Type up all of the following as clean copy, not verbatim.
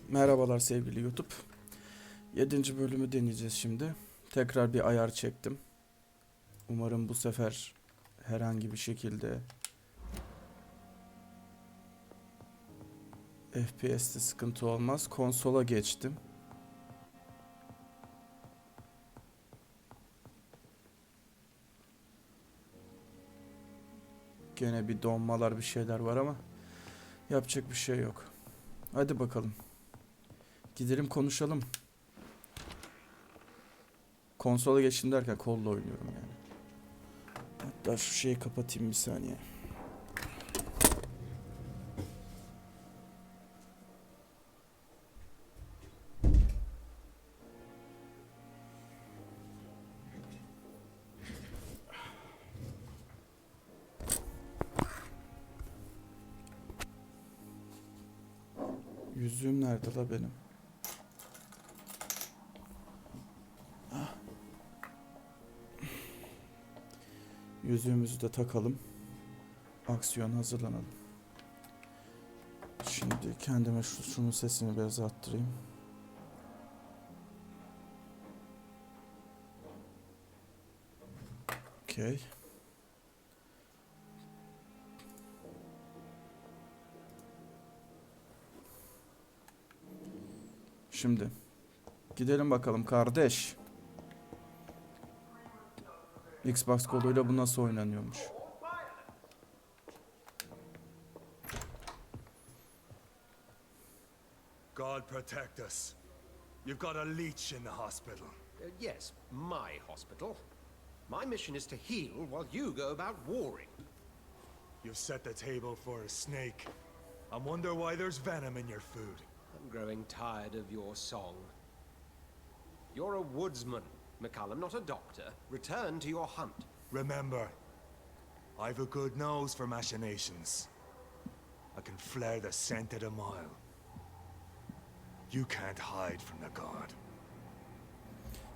Merhabalar sevgili YouTube. 7. bölümü deneyeceğiz şimdi. Tekrar bir ayar çektim. Umarım bu sefer herhangi bir şekilde FPS'te sıkıntı olmaz. Konsola geçtim. Gene bir donmalar bir şeyler var ama yapacak bir şey yok. Hadi bakalım. Gidelim konuşalım. Konsola geçtim derken kolla oynuyorum yani. Hatta şu şeyi kapatayım bir saniye. Yüzüğüm nerede la benim? Yüzüğümüzü de takalım. Aksiyon hazırlanalım. Şimdi kendime şunun sesini biraz arttırayım. Okey. Şimdi gidelim bakalım kardeş. Xbox koluyla bu nasıl oynanıyormuş? God protect us. You've got a leech in the hospital. Yes, my hospital. My mission is to heal while you go about warring. You've set the table for a snake. I wonder why there's venom in your food. I'm growing tired of your song. You're a woodsman, McCallum, not a doctor. Return to your hunt. Remember, I've a good nose for machinations. I can flare the scent at a mile. You can't hide from the god.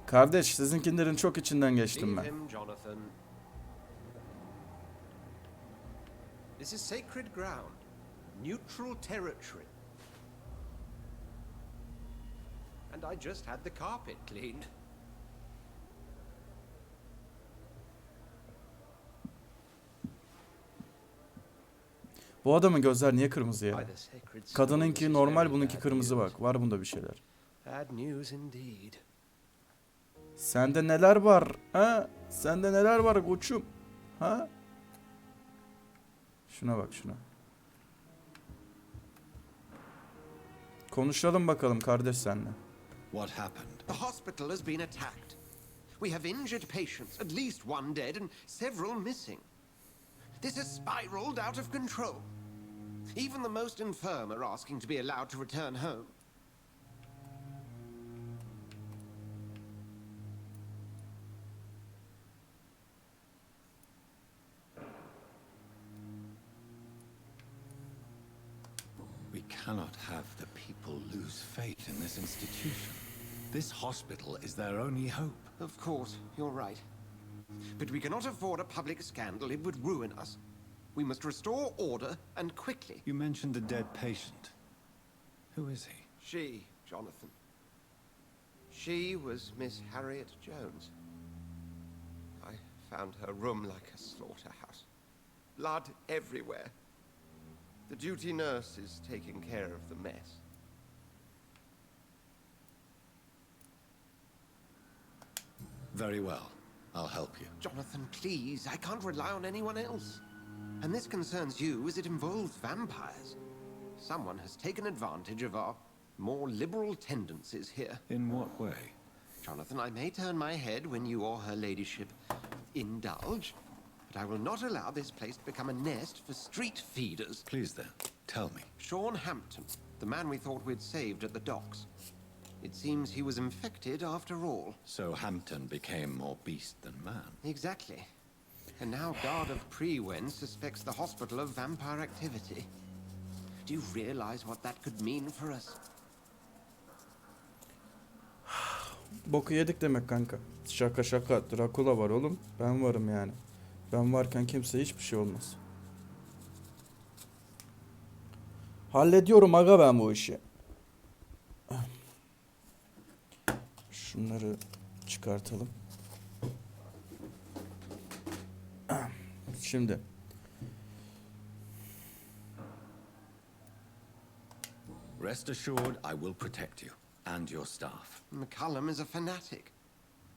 Kardeş, sizinkilerin çok içinden geçtim Leave ben. him, Jonathan. This is sacred ground. Neutral territory. And I just had the carpet cleaned. Bu adamın gözler niye kırmızı By ya? the sacred stone, this Kadınınki is normal, very bununki bad kırmızı news. bak. Var bunda bir şeyler. Bad news indeed. Sende neler var? Ha? Sende neler var koçum? Ha? Şuna bak şuna. Konuşalım bakalım kardeş senle. What happened? The hospital has been attacked. We have injured patients, at least one dead and several missing. This has spiraled out of control. Even the most infirm are asking to be allowed to return home. We cannot have the people lose faith in this institution. This hospital is their only hope. Of course, you're right. But we cannot afford a public scandal. It would ruin us. We must restore order, and quickly. You mentioned the dead patient. Who is he? She, Jonathan. She was Miss Harriet Jones. I found her room like a slaughterhouse. Blood everywhere. The duty nurse is taking care of the mess. Very well. I'll help you. Jonathan, please, I can't rely on anyone else. And this concerns you as it involves vampires. Someone has taken advantage of our more liberal tendencies here. In what way? Jonathan, I may turn my head when you or her ladyship indulge, but I will not allow this place to become a nest for street feeders. Please then, tell me. Sean Hampton, the man we thought we'd saved at the docks. It seems he was infected after all. So Hampton became more beast than man. Exactly. And now Guard of Prewen suspects the hospital of vampire activity. Do you realize what that could mean for us? Boku yedik demek kanka. Şaka şaka. Dracula var oğlum. Ben varım yani. Ben varken kimseye hiçbir şey olmaz. Hallediyorum aga ben bu işi. Şunları çıkartalım. Şimdi. Rest assured, I will protect you and your staff. McCullum is a fanatic.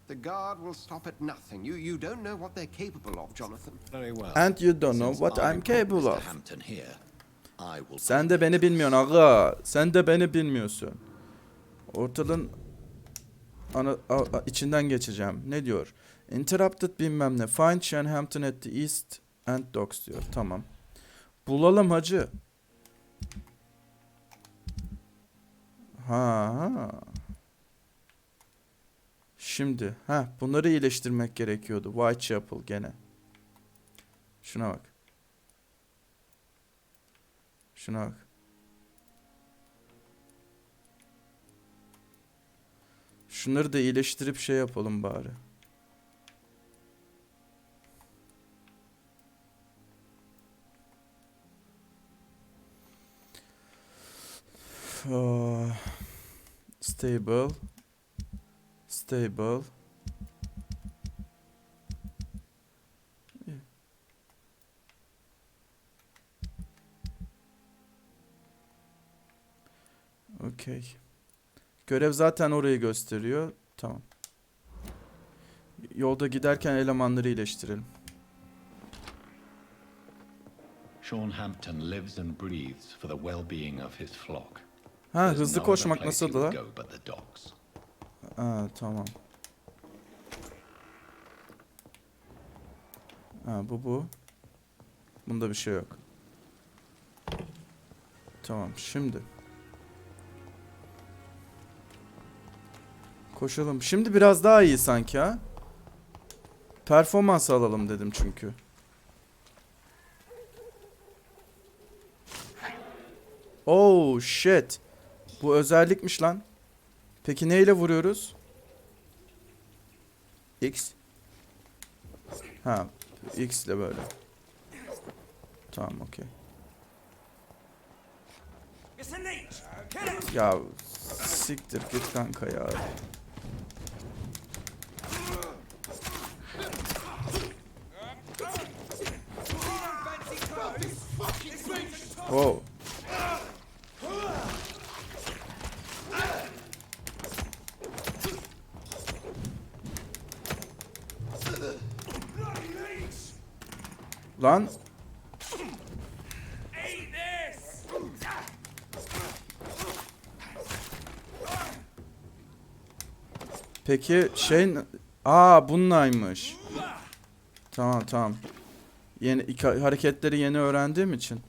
The guard will stop at nothing. You don't know what they're capable of, Jonathan. Very well. And you don't know Since what I've I'm got capable Mr. of. Hampton here, I will Sen de beni bilmiyorsun aga. Sen de beni bilmiyorsun. Ortalığın içinden geçeceğim. Ne diyor? Interrupted bilmem ne. Find Sean Hampton at the East End Docks diyor. Tamam. Bulalım hacı. Ha. Şimdi. Bunları iyileştirmek gerekiyordu. Whitechapel gene. Şuna bak. Şuna bak. Şunları da iyileştirip şey yapalım bari. Stable. Stable. Okey. Görev zaten orayı gösteriyor. Tamam. Yolda giderken elemanları iyileştirelim. Sean Hampton lives and breathes for the well-being of his flock. Hızlı koşmak nasıldı la? Tamam. Bu. Bunda bir şey yok. Tamam, şimdi. Koşalım. Şimdi biraz daha iyi sanki ha. Performans alalım dedim çünkü. Oh shit. Bu özellikmiş lan. Peki neyle vuruyoruz? X. X ile böyle. Tamam, okey. Ya siktir git kanka ya. Wow. Lan. Peki bununlaymış. Tamam. Yeni hareketleri yeni öğrendiğim için.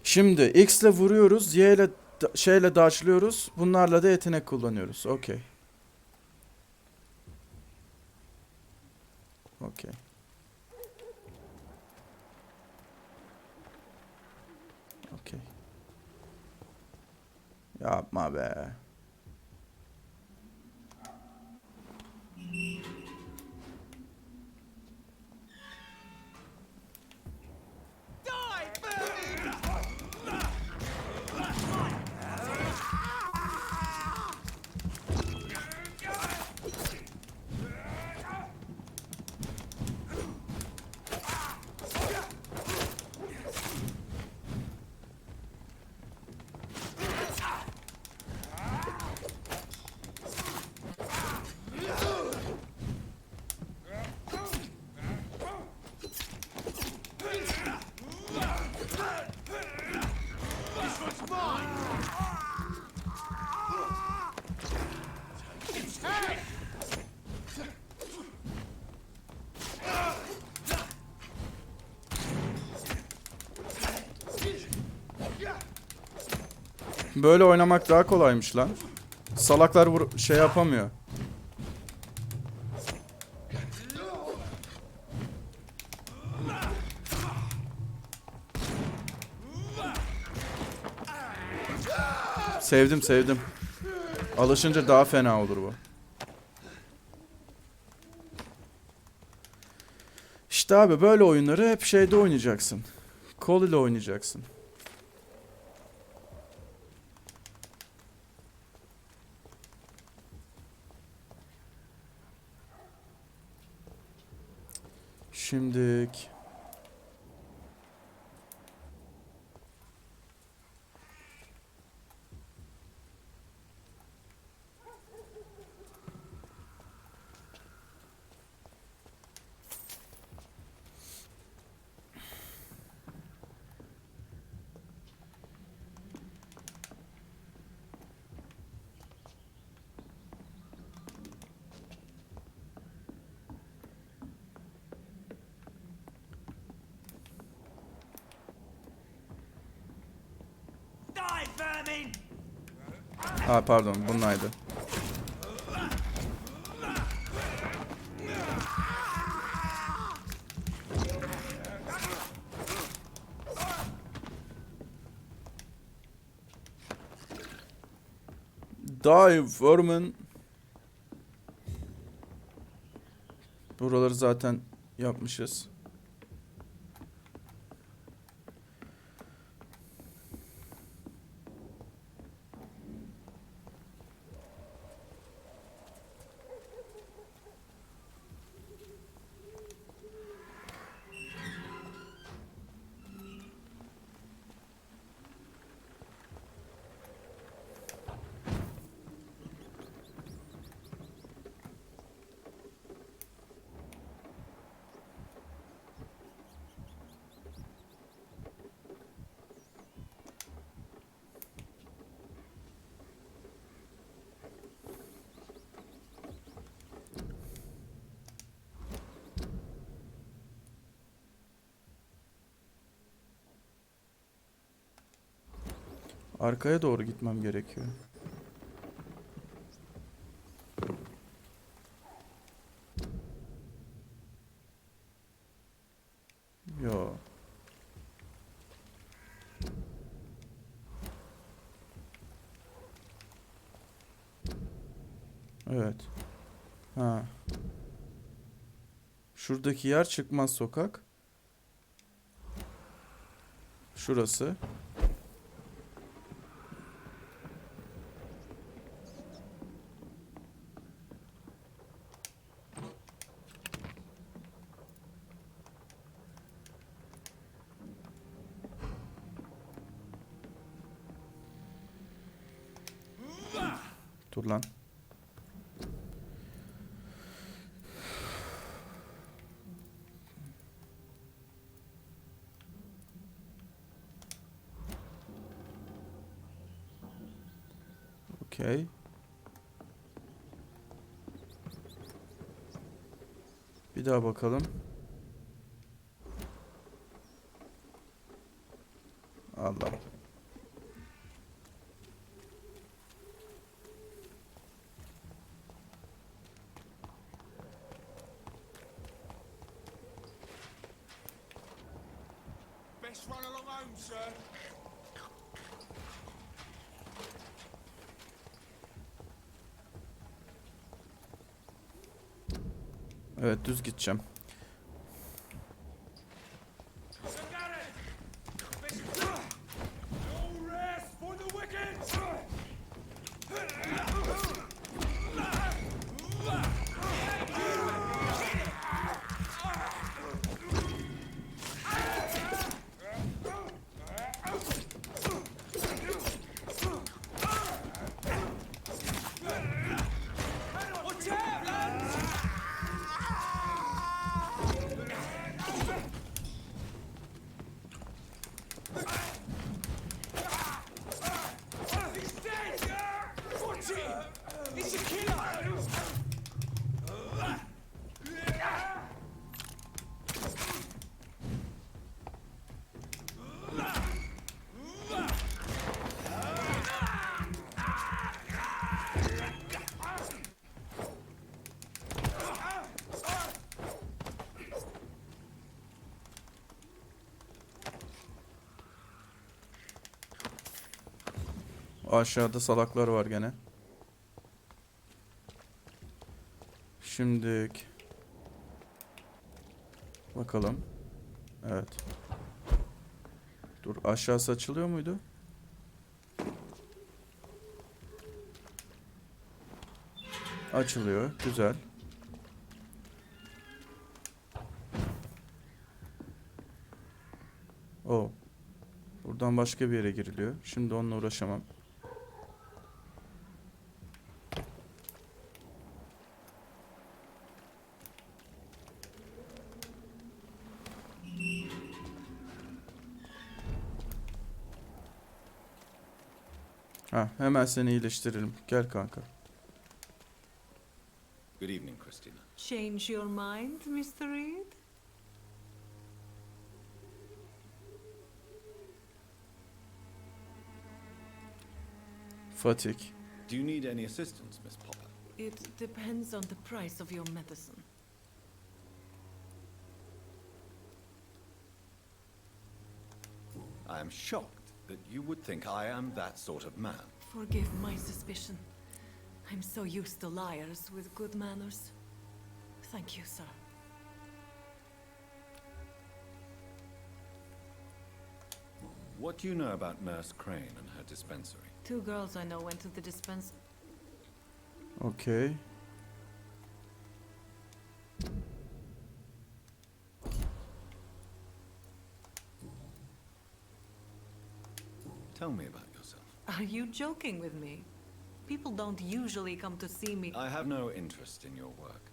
Şimdi X ile vuruyoruz, Y ile şeyle dodge'lıyoruz. Bunlarla da yetenek kullanıyoruz. Okey. Okey. Okey. Yapma be. Böyle oynamak daha kolaymış lan. Salaklar şey yapamıyor. Sevdim. Alışınca daha fena olur bu. İşte abi böyle oyunları hep şeyde oynayacaksın. Kol ile oynayacaksın. Şimdilik pardon bunlaydı. Die vermin. Buraları zaten yapmışız. Arkaya doğru gitmem gerekiyor. Yo. Evet. Ha. Şuradaki yer çıkmaz sokak. Şurası. Dur lan. Okey. Bir daha bakalım. Allah. Best run along home, sir. Evet düz gideceğim. Aşağıda salaklar var gene. Şimdilik Bakalım. Evet. Dur, aşağısı açılıyor muydu? Açılıyor. Güzel. O. Buradan başka bir yere giriliyor. Şimdi onunla uğraşamam. Ha, hemen seni iyileştirelim. Gel kanka. Good evening, Christina. Change your mind, Mr. Reed? Fatigue. Do you need any assistance, Miss Popper? It depends on the price of your medicine. I am shocked that you would think I am that sort of man. Forgive my suspicion. I'm so used to liars with good manners. Thank you, sir. What do you know about Nurse Crane and her dispensary? 2 girls I know went to the dispensary. Okay. Tell me about yourself. Are you joking with me? People don't usually come to see me. I have no interest in your work.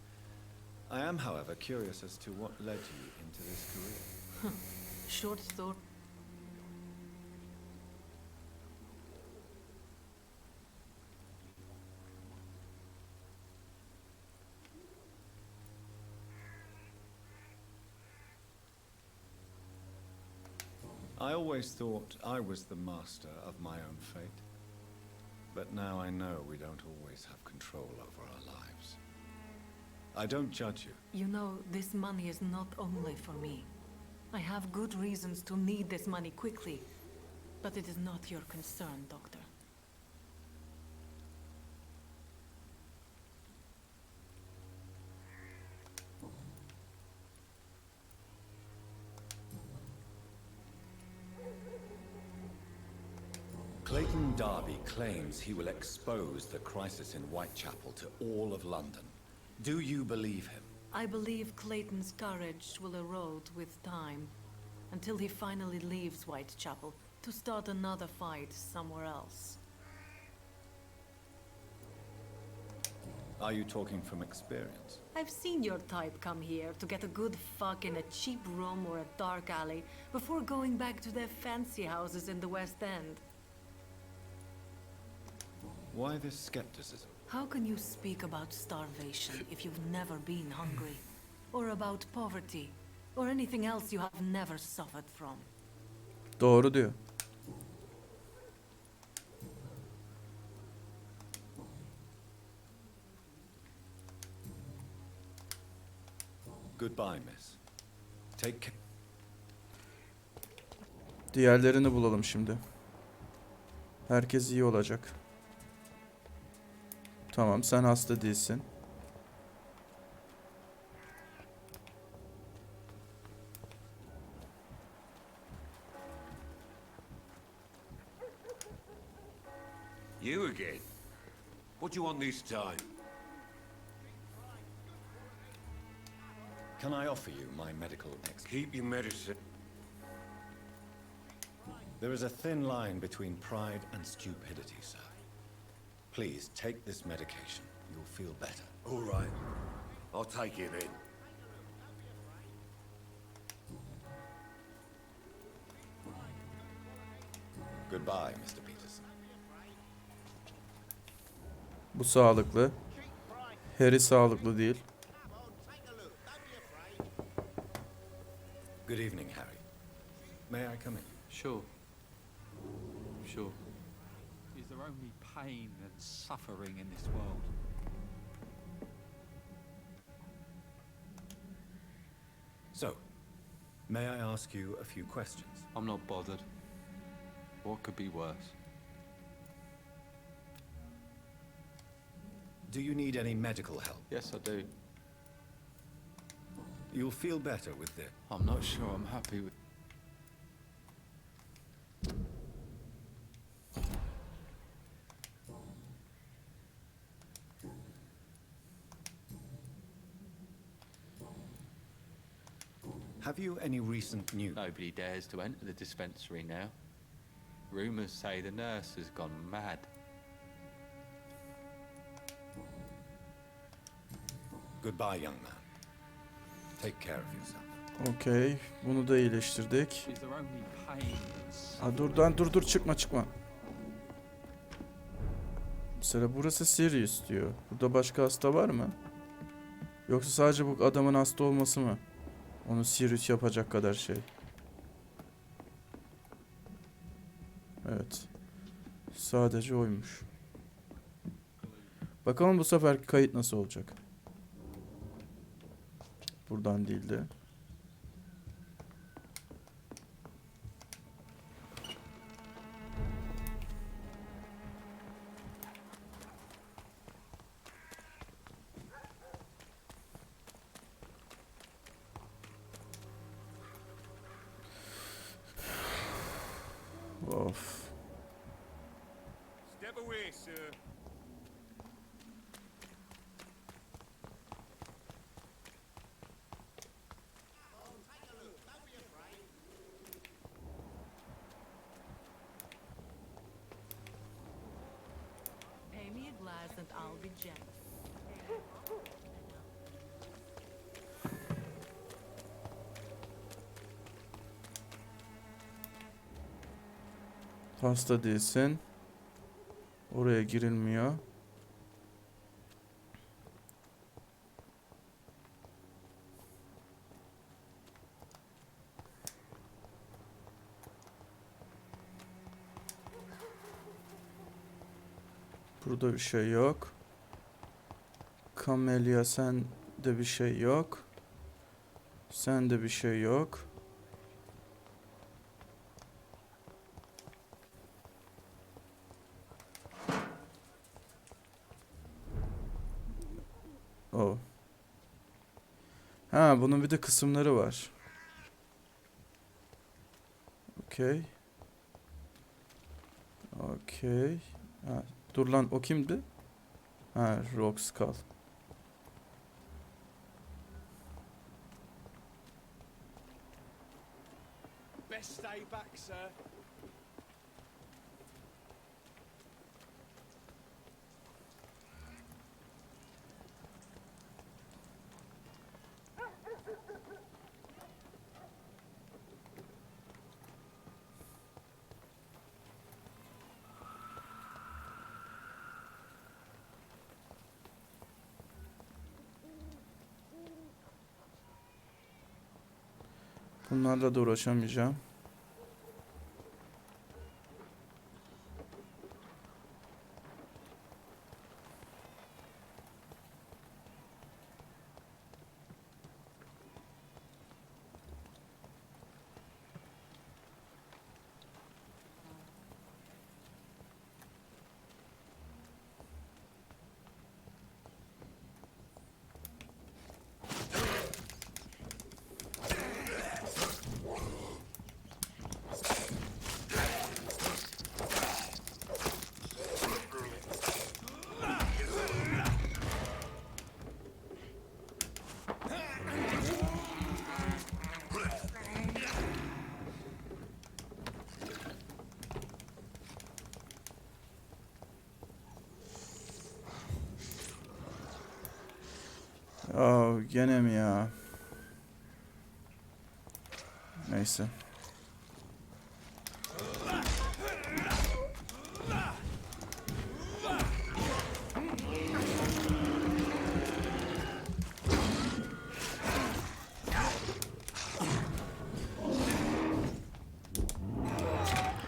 I am, however, curious as to what led you into this career. Short story. I always thought I was the master of my own fate. But now I know we don't always have control over our lives. I don't judge you. You know, this money is not only for me. I have good reasons to need this money quickly. But it is not your concern, Doctor. Clayton Darby claims he will expose the crisis in Whitechapel to all of London. Do you believe him? I believe Clayton's courage will erode with time, until he finally leaves Whitechapel to start another fight somewhere else. Are you talking from experience? I've seen your type come here to get a good fuck in a cheap room or a dark alley before going back to their fancy houses in the West End. Why this skepticism? How can you speak about starvation if you've never been hungry? Or about poverty? Or anything else you have never suffered from? Doğru diyor. Goodbye, miss. Take care. Diğerlerini bulalım şimdi. Herkes iyi olacak. Tamam, sen hasta değilsin. You again? What do you want this time? Can I offer you my medical expert? Keep your medicine. There is a thin line between pride and stupidity, sir. Please take this medication. You'll feel better. All right. I'll take it then. Goodbye, Mr. Peterson. Bu sağlıklı. Harry sağlıklı değil. Good evening, Harry. May I come in? Sure. Sure. Is there only pain and suffering in this world? So, may I ask you a few questions? I'm not bothered. What could be worse? Do you need any medical help? Yes, I do. You'll feel better with this. I'm not sure I'm happy with... Have you any recent news? Nobody dares to enter the dispensary now. Rumors say the nurse has gone mad. Goodbye, young man. Take care of yourself. Okey. Bunu da iyileştirdik. Is there only pain and Ha dur lan dur çıkma. Mesela burası serious diyor. Burada başka hasta var mı? Yoksa sadece bu adamın hasta olması mı? Onu serious yapacak kadar şey. Evet. Sadece oymuş. Bakalım bu sefer kayıt nasıl olacak? Buradan değildi. Of. Step away, sir. Pay me a glass and I'll be generous. Hasta değilsin. Oraya girilmiyor. Burada bir şey yok. Camellia sen de bir şey yok. Sen de bir şey yok. Oh. Ha bunun bir de kısımları var. Okey. Okey. Ha, dur lan o kimdi? Ha Rock Skull. Best stay back, sir. Bunlarla da uğraşamayacağım. Aa, gene mi ya? Neyse.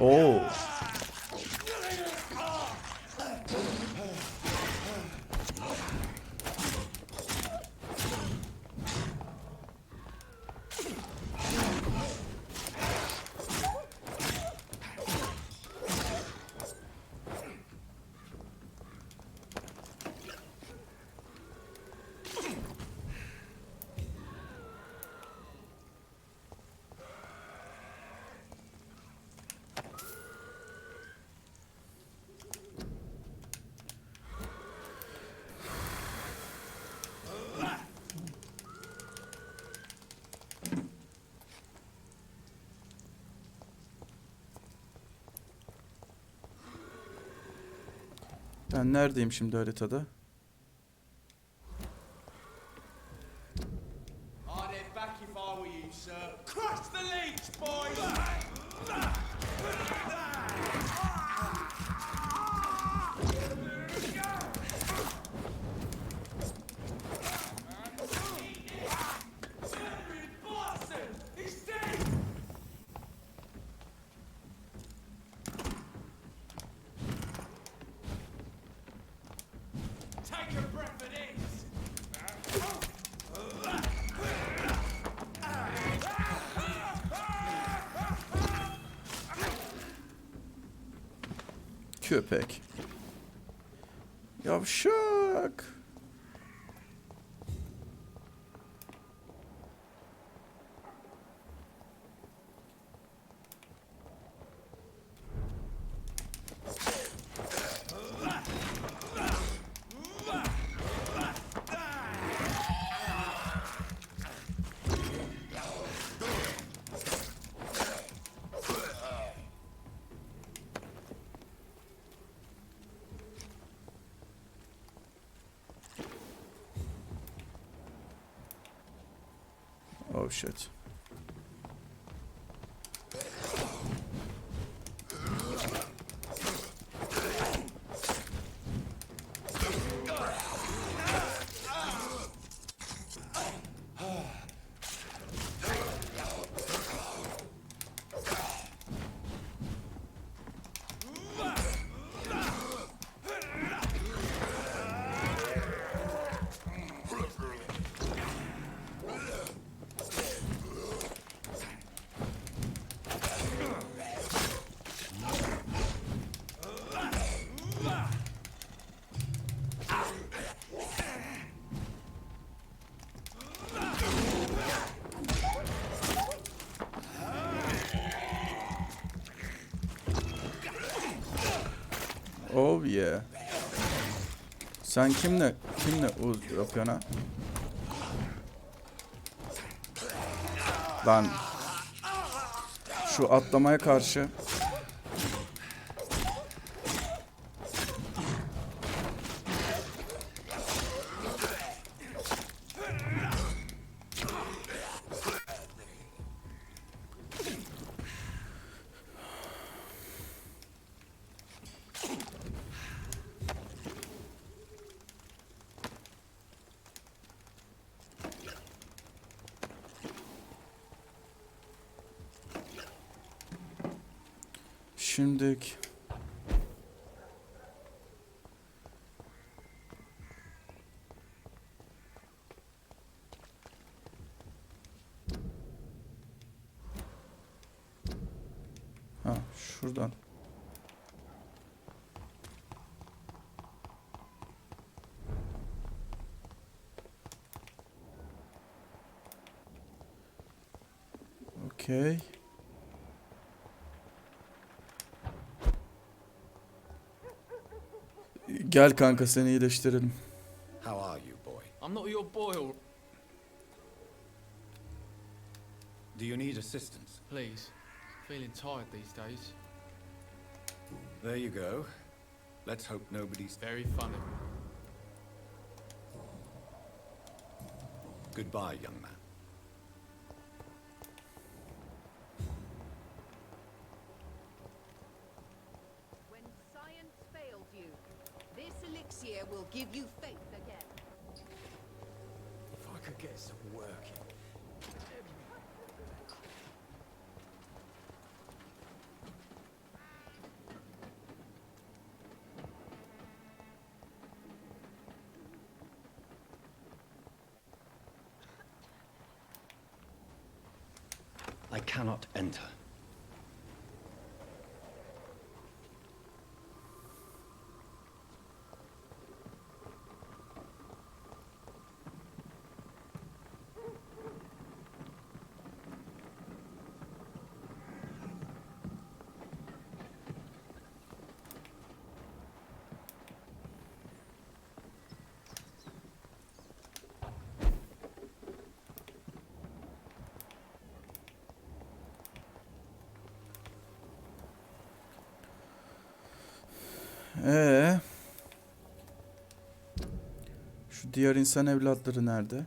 Oo. Ben neredeyim şimdi haritada? Köpek. Yavşak. Oh shit. Oh yeah. Sen kimle yapıyorsun ha? Lan şu atlamaya karşı. Şimdilik ha şuradan. Okay. Gel kanka seni iyileştirelim. How are you, boy? I'm not your boy, Do you need assistance? please. Feeling tired these days. There you go. Let's hope nobody's... Very funny. Goodbye, young man. When science failed you, this elixir will give you faith again. If I could get some working. I cannot enter. Diğer insan evlatları nerede?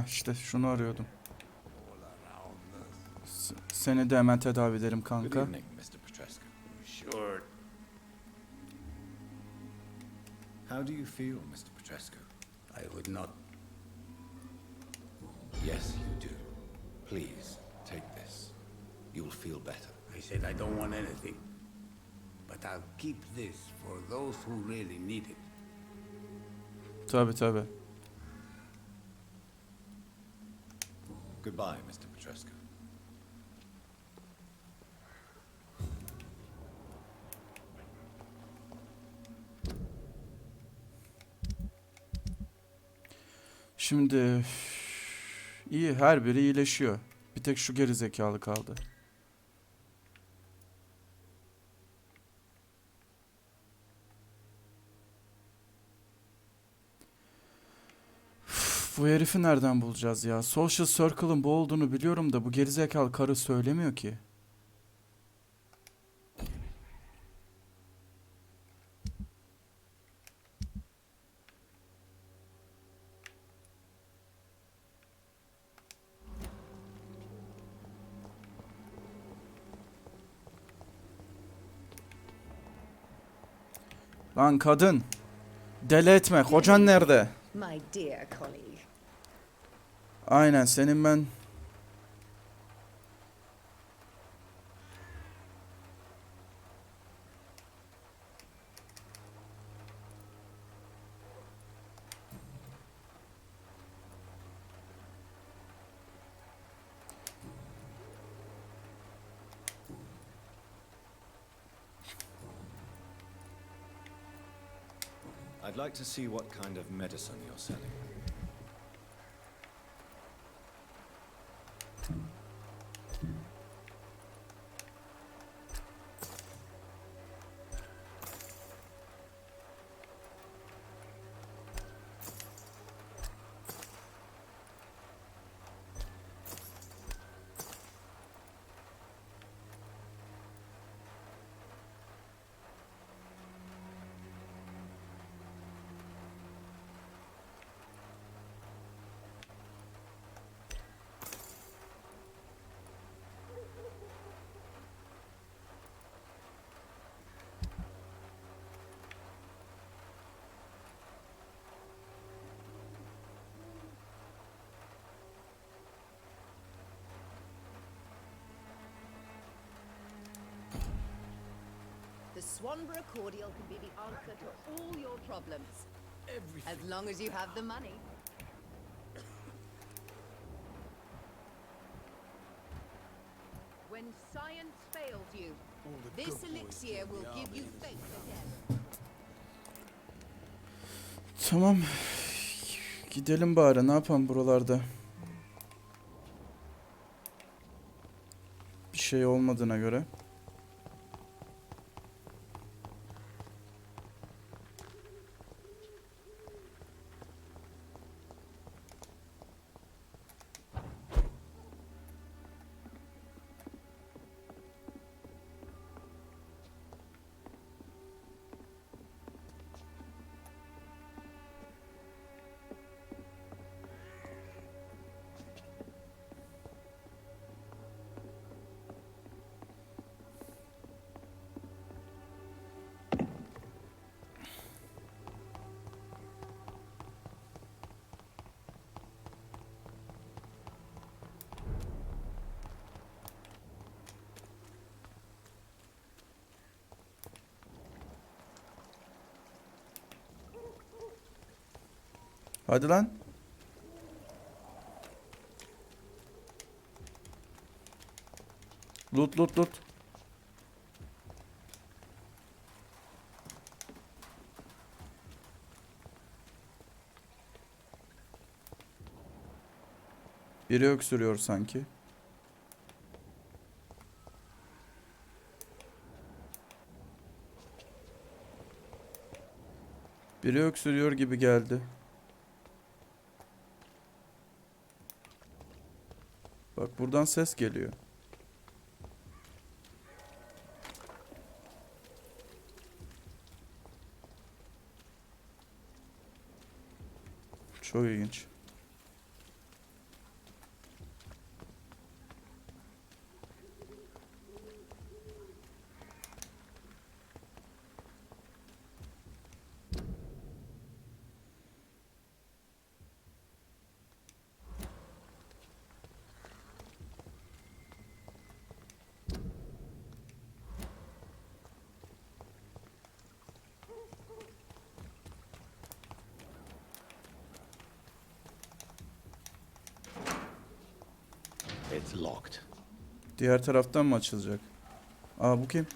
İşte şunu arıyordum. Seni de hemen tedavi ederim Good kanka. evening, Mr. Petrescu. Sure. How do you feel, Mr. Petrescu? I would not. Yes, you do. Please, take this. You'll feel better. I said I don't want anything. But I'll keep this for those who really need it. Tabii tabii. Goodbye, Mr. Petrescu. Şimdi iyi, her biri iyileşiyor. Bir tek şu geri zekalı kaldı. Bu herifi nereden bulacağız ya? Social Circle'ın bu olduğunu biliyorum da bu gerizekalı karı söylemiyor ki. Lan kadın. Deli etme. Kocan nerede? My dear colleague. Aynen senin ben... I'd like to see what kind of medicine you're selling. The Swanborough cordial can be the answer to all your problems. As long as you have the money. When science fails you, this elixir will give you faith again. Tamam. Gidelim bari. Ne yapalım buralarda? Bir şey olmadığına göre. Hadi lan. Loot loot loot. Biri öksürüyor sanki. Biri öksürüyor gibi geldi. Bak buradan ses geliyor. Çok ilginç. It's locked. Diğer taraftan mı açılacak? Aa bu kim?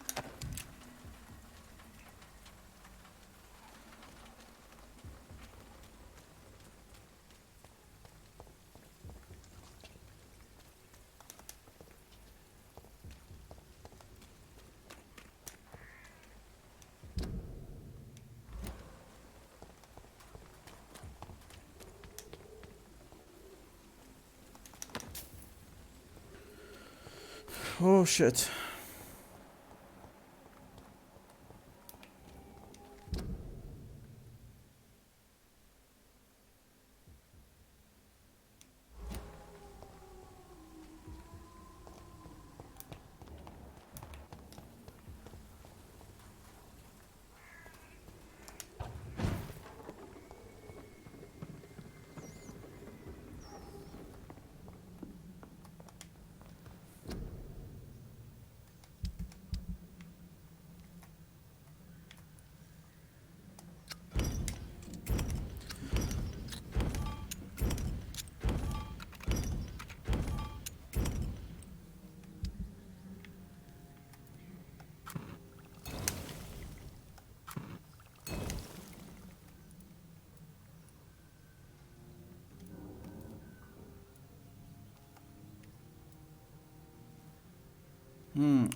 Oh shit.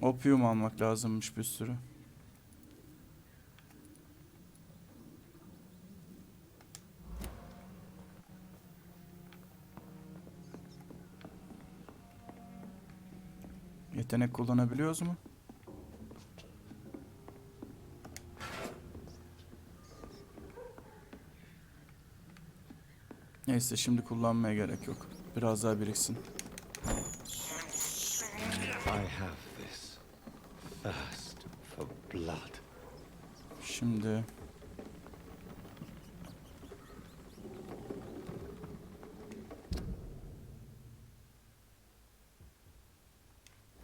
Opium almak lazımmış bir sürü. Yetenek kullanabiliyoruz mu? Neyse şimdi kullanmaya gerek yok. Biraz daha biriksin. I have this thirst for blood. Şimdi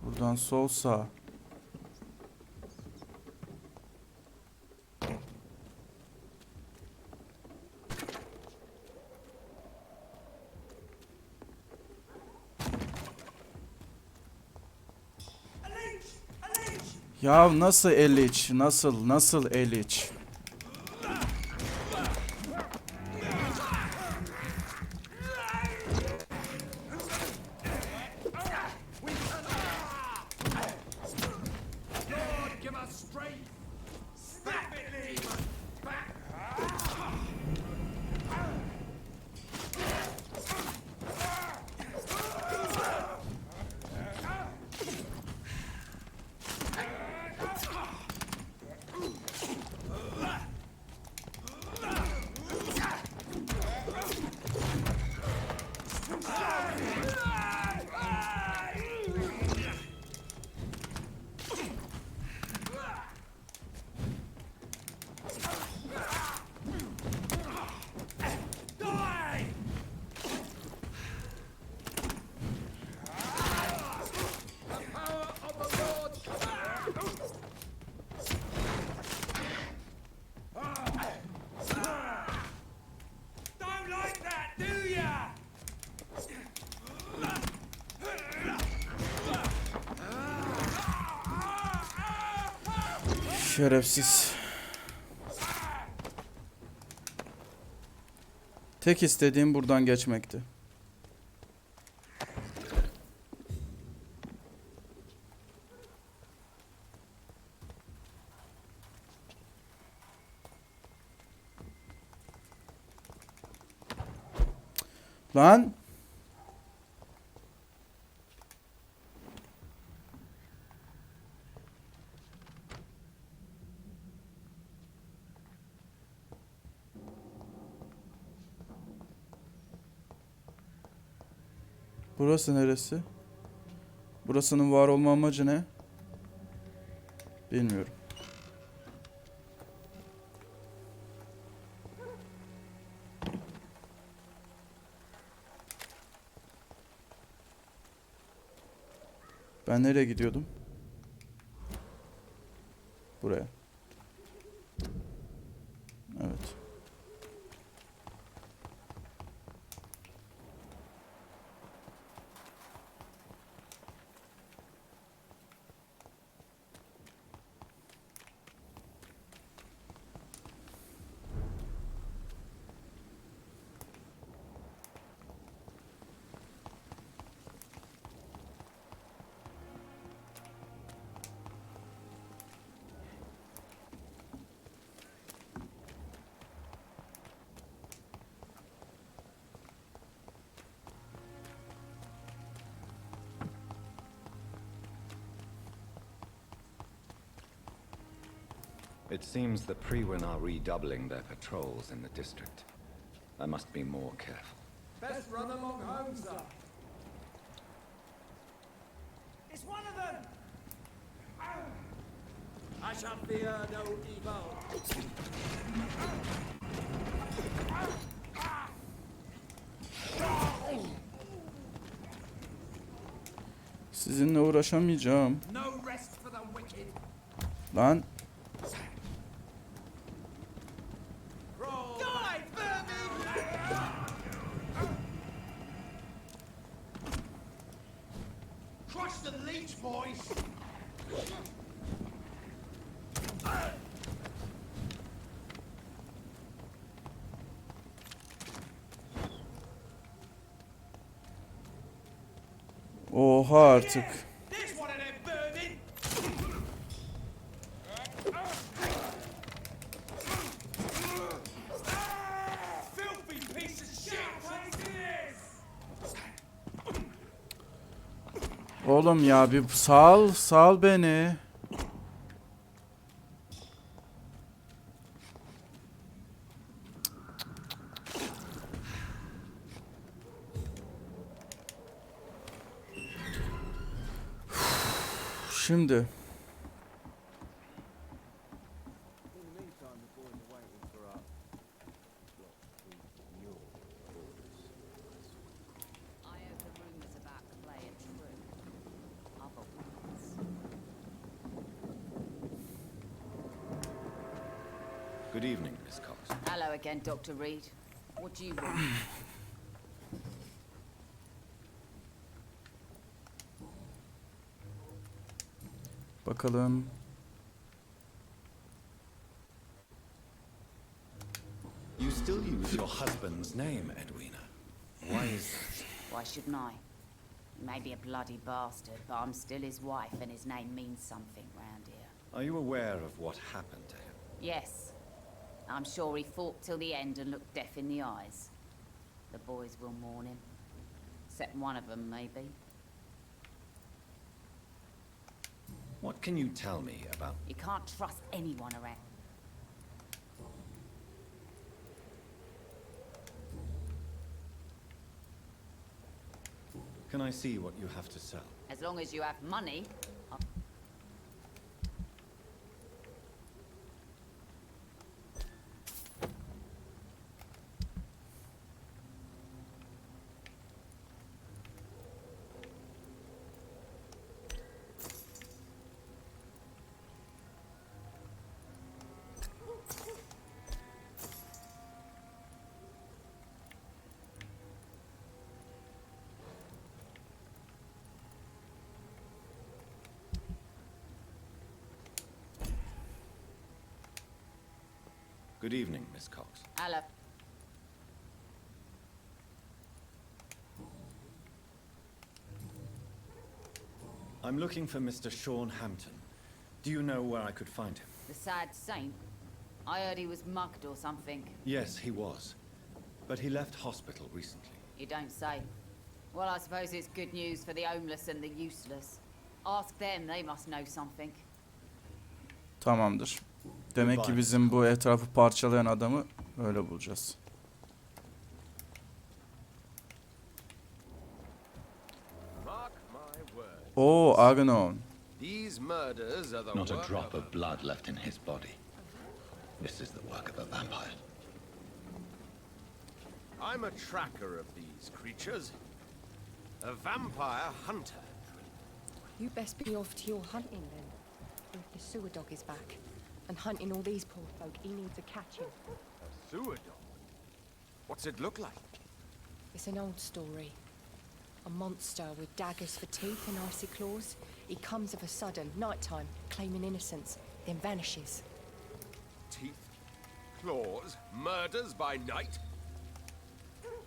buradan sol sağ. Ya nasıl eliç? Nasıl eliç? Şerefsiz. Tek istediğim buradan geçmekti. Lan. Burası neresi? Burasının var olma amacı ne? Bilmiyorum. Ben nereye gidiyordum? Buraya. Evet. It seems the Priwen are redoubling their patrols in the district. I must be more careful. Best run along home, sir. It's one of them! I shall fear no evil. Sizinle uğraşamayacağım. No rest for the wicked. Lan. Crush the leech, boys! Oha artık. There's one of them vermin! Filthy piece of shit! Take this! Oğlum ya bir sal beni. Şimdi I heard the rumors about Clay are true. Other ones. Good evening, Miss Cox. Hello again, Dr. Reed. What do you want? bakalım. You still use your husband's name, Edwina. Why is that? Why shouldn't I? He may be a bloody bastard, but I'm still his wife, and his name means something round here. Are you aware of what happened to him? Yes. I'm sure he fought till the end and looked death in the eyes. The boys will mourn him. Except one of them, maybe. What can you tell me about... You can't trust anyone around. Can I see what you have to sell? As long as you have money, Good evening, Miss Cox. Hello. I'm looking for Mr. Sean Hampton. Do you know where I could find him? The sad saint? I heard he was mugged or something. Yes, he was. But he left hospital recently. You don't say. Well, I suppose it's good news for the homeless and the useless. Ask them, they must know something. Tamamdır. Demek ki bizim bu etrafı parçalayan adamı öyle bulacağız. Oh, Aghanon. These murders are the Not a work drop of blood left in his body. This is the work of a vampire. I'm a tracker of these creatures. A vampire hunter. You best be off to your hunting then. If the sewer dog is back and hunting all these poor folk, he needs a catching. A sewer dog? What's it look like? It's an old story. A monster with daggers for teeth and icy claws. He comes of a sudden, nighttime, claiming innocence, then vanishes. Teeth, claws, murders by night?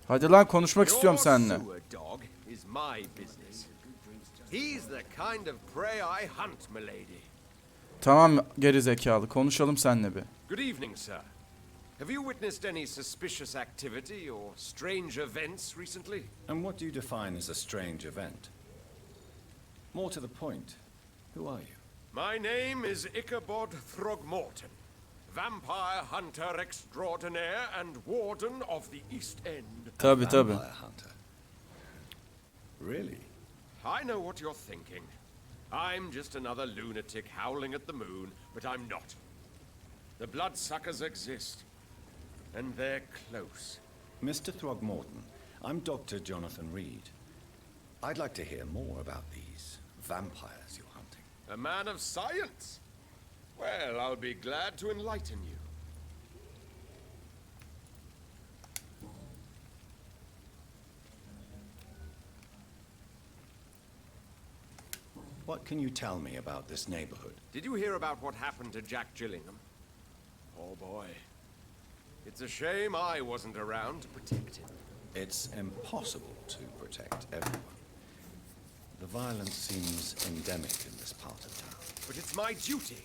Hadi lan konuşmak istiyorum Your seninle. sewer dog is my business. He's the kind of prey I hunt, milady. Tamam geri zekalı, konuşalım seninle bir. Good evening, sir. Have you witnessed any suspicious activity or strange events recently? And what do you define as a strange event? More to the point, who are you? My name is Ichabod Throgmorton, vampire hunter extraordinaire and warden of the East End. Tabii. Vampire hunter. Really? I know what you're thinking. I'm just another lunatic howling at the moon, but I'm not. The bloodsuckers exist, and they're close. Mr. Throgmorton, I'm Dr. Jonathan Reed. I'd like to hear more about these vampires you're hunting. A man of science? Well, I'll be glad to enlighten you. What can you tell me about this neighborhood? Did you hear about what happened to Jack Gillingham? Oh boy. It's a shame I wasn't around to protect him. It's impossible to protect everyone. The violence seems endemic in this part of town. But it's my duty.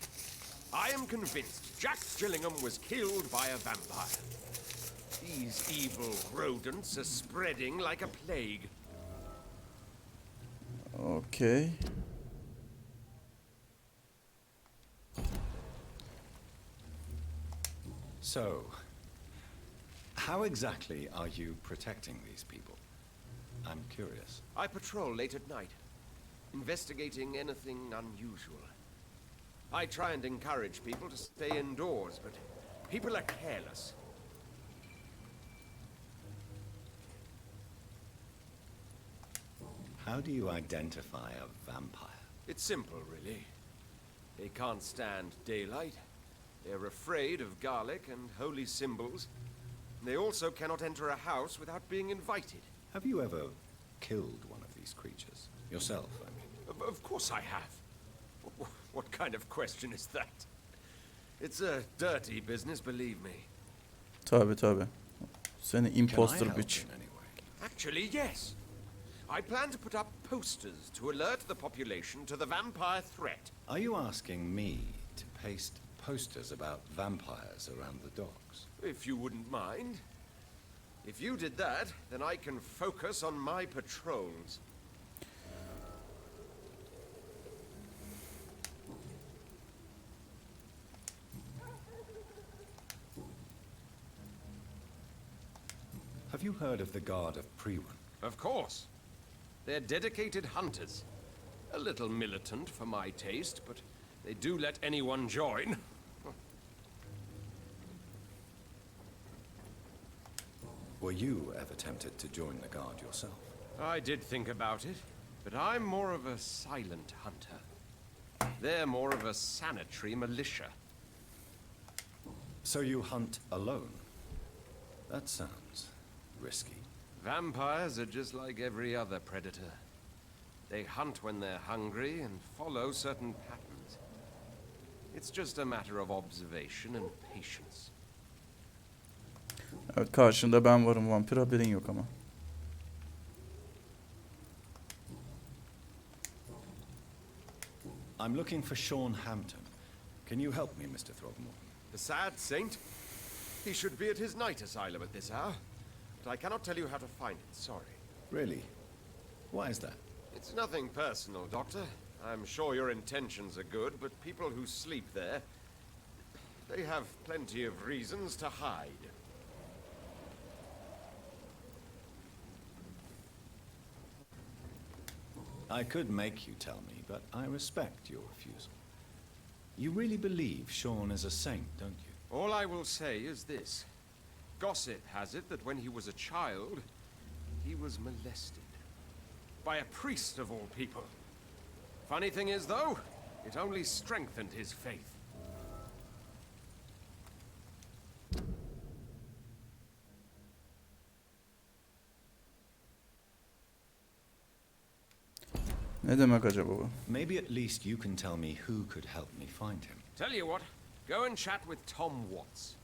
I am convinced Jack Gillingham was killed by a vampire. These evil rodents are spreading like a plague. Okay. So, how exactly are you protecting these people? I'm curious. I patrol late at night, investigating anything unusual. I try and encourage people to stay indoors, but people are careless. How do you identify a vampire? It's simple, really. They can't stand daylight. They're afraid of garlic and holy symbols. They also cannot enter a house without being invited. Have you ever killed one of these creatures? Yourself, I mean. Of course I have. What kind of question is that? It's a dirty business, believe me. Tabii. Seni imposter bitch. Actually, yes. I plan to put up posters to alert the population to the vampire threat. Are you asking me to paste posters about vampires around the docks? If you wouldn't mind. If you did that, then I can focus on my patrols. Have you heard of the Guard of Priwen? Of course. They're dedicated hunters. A little militant for my taste, but they do let anyone join. Were you ever tempted to join the Guard yourself? I did think about it, but I'm more of a silent hunter. They're more of a sanitary militia. So you hunt alone? That sounds risky. Vampires are just like every other predator. They hunt when they're hungry and follow certain patterns. It's just a matter of observation and patience. Evet, karşında ben varım vampir, haberin yok ama. I'm looking for Sean Hampton. Can you help me, Mr. Throgmorton? The sad saint? He should be at his night asylum at this hour. But I cannot tell you how to find it, sorry. Really? Why is that? It's nothing personal, Doctor. I'm sure your intentions are good, but people who sleep there, they have plenty of reasons to hide. I could make you tell me, but I respect your refusal. You really believe Sean is a saint, don't you? All I will say is this. Gossip has it that when he was a child, he was molested. By a priest of all people. Funny thing is, though, it only strengthened his faith. Ne demek acaba bu? Maybe at least you can tell me who could help me find him. Tell you what, go and chat with Tom Watts.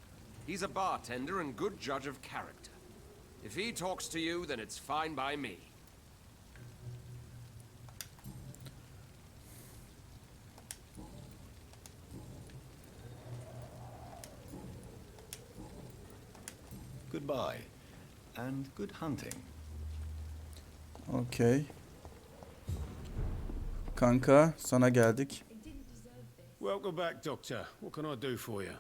He's a bartender and good judge of character. If he talks to you, then it's fine by me. Goodbye, and good hunting. Okay. Kanka, sana geldik. Welcome back, Doctor. What can I do for you?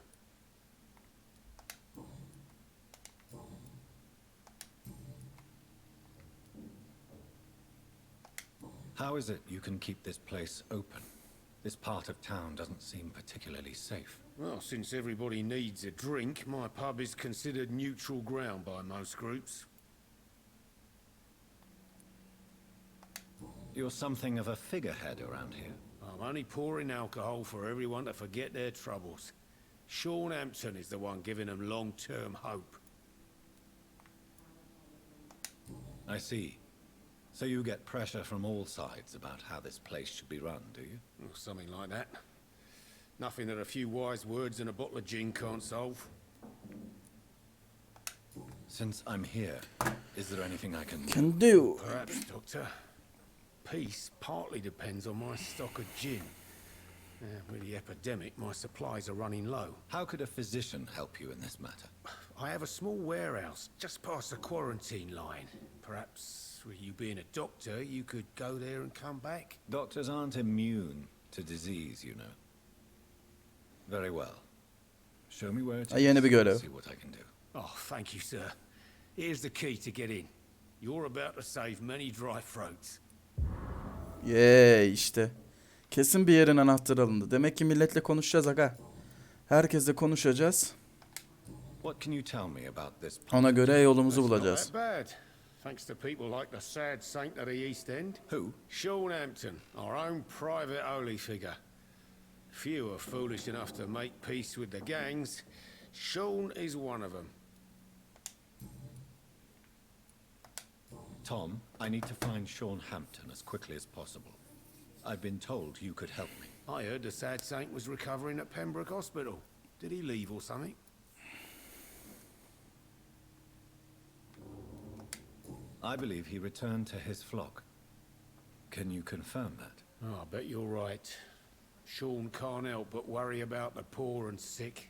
How is it you can keep this place open? This part of town doesn't seem particularly safe. Well, since everybody needs a drink, my pub is considered neutral ground by most groups. You're something of a figurehead around here. I'm only pouring alcohol for everyone to forget their troubles. Sean Hampton is the one giving them long-term hope. I see. So you get pressure from all sides about how this place should be run, do you? Or something like that. Nothing that a few wise words and a bottle of gin can't solve. Since I'm here, is there anything I can do? Perhaps, Doctor. Peace partly depends on my stock of gin. With the epidemic, my supplies are running low. How could a physician help you in this matter? I have a small warehouse just past the quarantine line. Perhaps, with you being a doctor, you could go there and come back? Doctors aren't immune to disease, you know. Very well. Show me where it is. Yeni bir görev. See what I can do. Oh, thank you, sir. Here's the key to get in. You're about to save many dry throats. İşte. Kesin bir yerin anahtarı alındı. Demek ki milletle konuşacağız aga. Herkesle konuşacağız. What can you tell me about this? Ona göre yolumuzu bulacağız. Not that bad. Thanks to people like the sad saint at the East End. Who? Sean Hampton, our own private holy figure. Few are foolish enough to make peace with the gangs. Sean is one of them. Tom, I need to find Sean Hampton as quickly as possible. I've been told you could help me. I heard the sad saint was recovering at Pembroke Hospital. Did he leave or something? I believe he returned to his flock. Can you confirm that? Oh, I bet you're right. Sean can't help but worry about the poor and sick.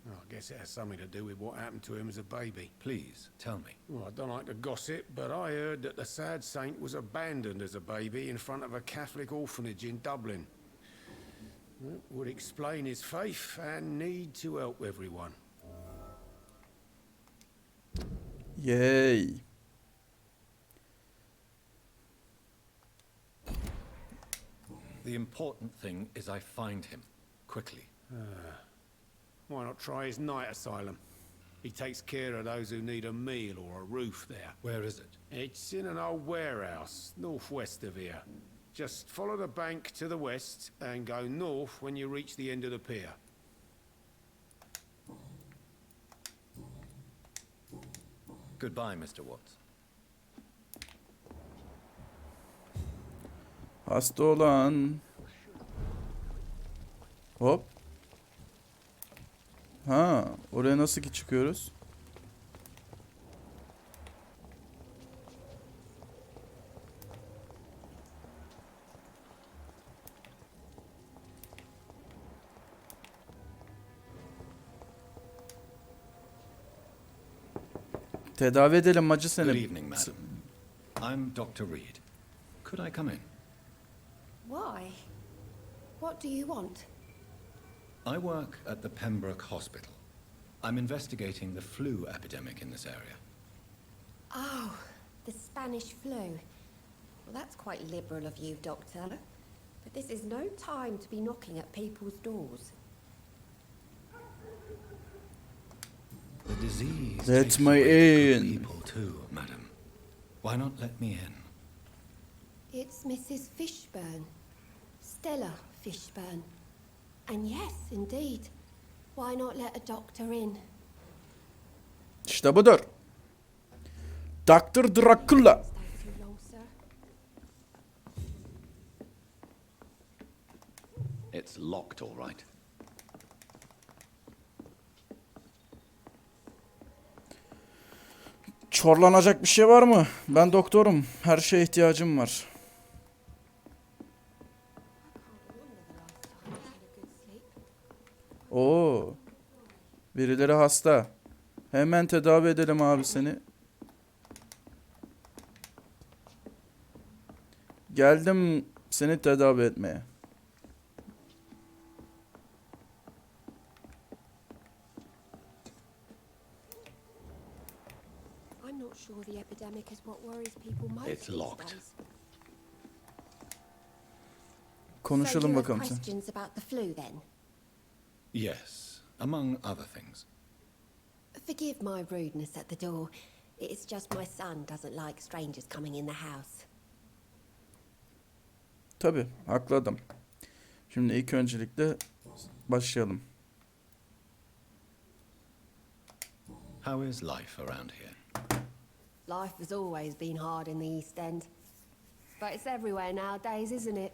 Oh, I guess it has something to do with what happened to him as a baby. Please, tell me. Well, I don't like to gossip, but I heard that the sad saint was abandoned as a baby in front of a Catholic orphanage in Dublin. That would explain his faith and need to help everyone. Yay. The important thing is I find him quickly. Why not try his night asylum? He takes care of those who need a meal or a roof there. Where is it? It's in an old warehouse, northwest of here. Just follow the bank to the west and go north when you reach the end of the pier. Goodbye, Mr. Watts. Hasta olan. Hop. Ha, oraya nasıl ki çıkıyoruz? Tedavi edelim acı Good seni. evening, madam. I'm Dr. Reed. Could I come in? Why? What do you want? I work at the Pembroke Hospital. I'm investigating the flu epidemic in this area. Oh, the Spanish flu. Well, that's quite liberal of you, Doctor. But this is no time to be knocking at people's doors. The disease Let takes me away the in. good people too, madam. Why not let me in? It's Mrs. Fishburne. Stella Fishburne. And yes, indeed. Why not let a doctor in? İşte budur. Dr. Dracula. Stay too long, sir. It's locked, all right. Çorlanacak bir şey var mı? Ben doktorum. Her şeye ihtiyacım var. Oo. Birileri hasta. Hemen tedavi edelim abi seni. Geldim seni tedavi etmeye. I'm not sure the epidemic is what worries people most. It's these locked. days. Konuşalım So you have bakalım sen. questions about the flu then? Yes, among other things. Forgive my rudeness at the door. It's just my son doesn't like strangers coming in the house. Tabii, haklı adam. Şimdi ilk öncelikle başlayalım. How is life around here? Life has always been hard in the East End. But it's everywhere nowadays, isn't it?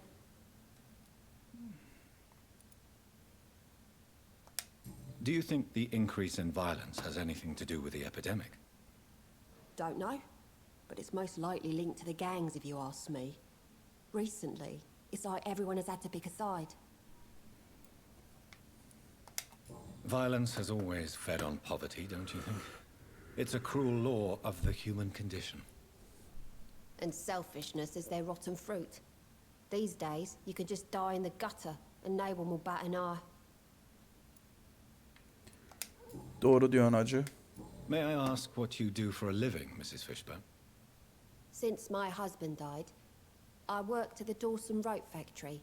Do you think the increase in violence has anything to do with the epidemic? Don't know. But it's most likely linked to the gangs, if you ask me. Recently, it's like everyone has had to pick a side. Violence has always fed on poverty, don't you think? It's a cruel law of the human condition. And selfishness is their rotten fruit. These days, you can just die in the gutter and no one will bat an eye. Doğru diyorsun hacı. May I ask what you do for a living, Mrs. Fishburne? Since my husband died, I worked at the Dawson Rope factory,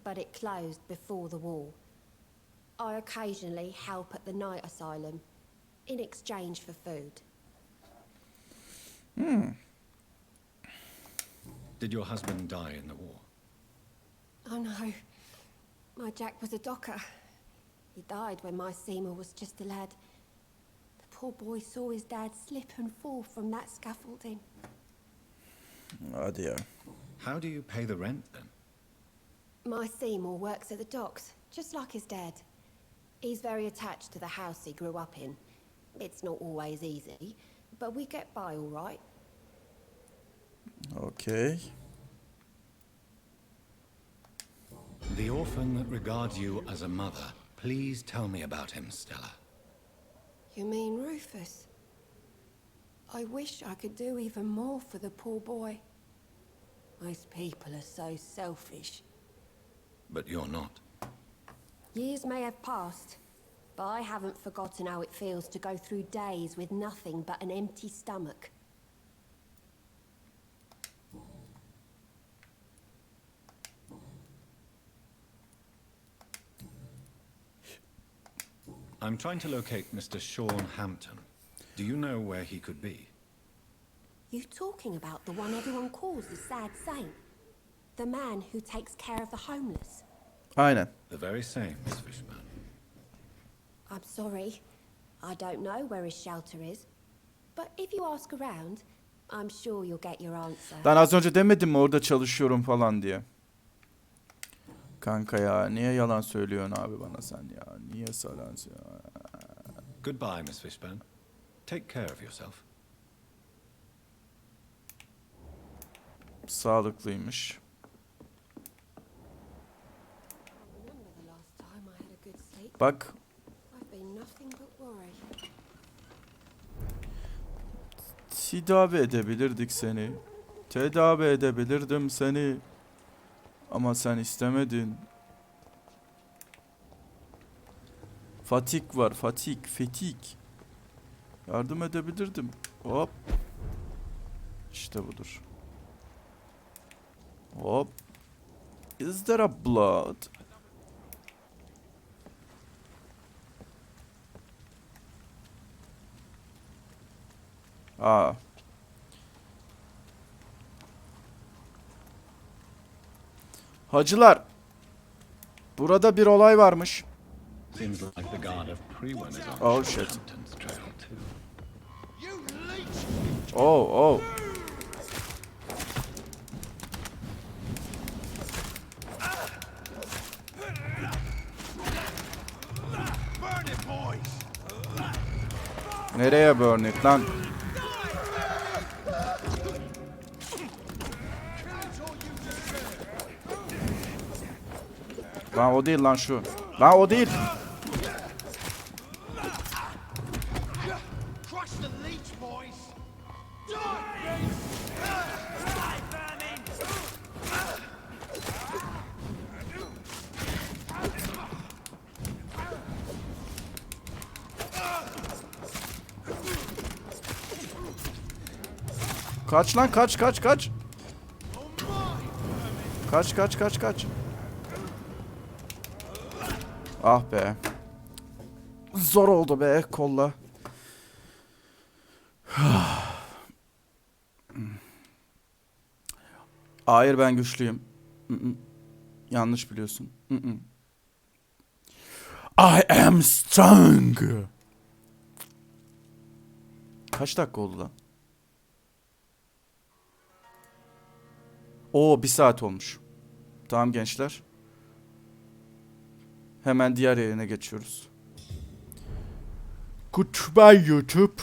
but it closed before the war. I occasionally help at the night asylum, in exchange for food. Did your husband die in the war? Oh no, my Jack was a docker. He died when my Seymour was just a lad. The poor boy saw his dad slip and fall from that scaffolding. Hadi ya. How do you pay the rent then? My Seymour works at the docks, just like his dad. He's very attached to the house he grew up in. It's not always easy, but we get by all right. Okay. The orphan that regards you as a mother. Please tell me about him, Stella. You mean Rufus? I wish I could do even more for the poor boy. Most people are so selfish. But you're not. Years may have passed, but I haven't forgotten how it feels to go through days with nothing but an empty stomach. I'm trying to locate Mr. Sean Hampton. Do you know where he could be? You talking about the one everyone calls the sad saint? The man who takes care of the homeless? Aynen. The very same, Miss Fishburne. I'm sorry. I don't know where his shelter is. But if you ask around, I'm sure you'll get your answer. Ben az önce demedim mi orada çalışıyorum falan diye. Kanka ya niye yalan söylüyorsun abi bana sen ya? Niye yalan söylüyorsun? Goodbye, Miss Fishburne. Take care of yourself. Sağlıklıymış. Bak. Tedavi edebilirdik seni. Tedavi edebilirdim seni. Ama sen istemedin. Fatik var, fetik. Yardım edebilirdim. Hop. İşte budur. Hop. Is there a blood? Aa. Hacılar. Burada bir olay varmış. Oh shit. Oh. Nereye burn it lan? Lan o değil lan şu. Lan o değil. Kaç lan kaç. Kaç. Ah be. Zor oldu be kolla. Hayır ben güçlüyüm. Yanlış biliyorsun. I am strong. Kaç dakika oldu lan? Oo 1 saat olmuş. Tamam gençler. Hemen diğer yerine geçiyoruz. Goodbye YouTube.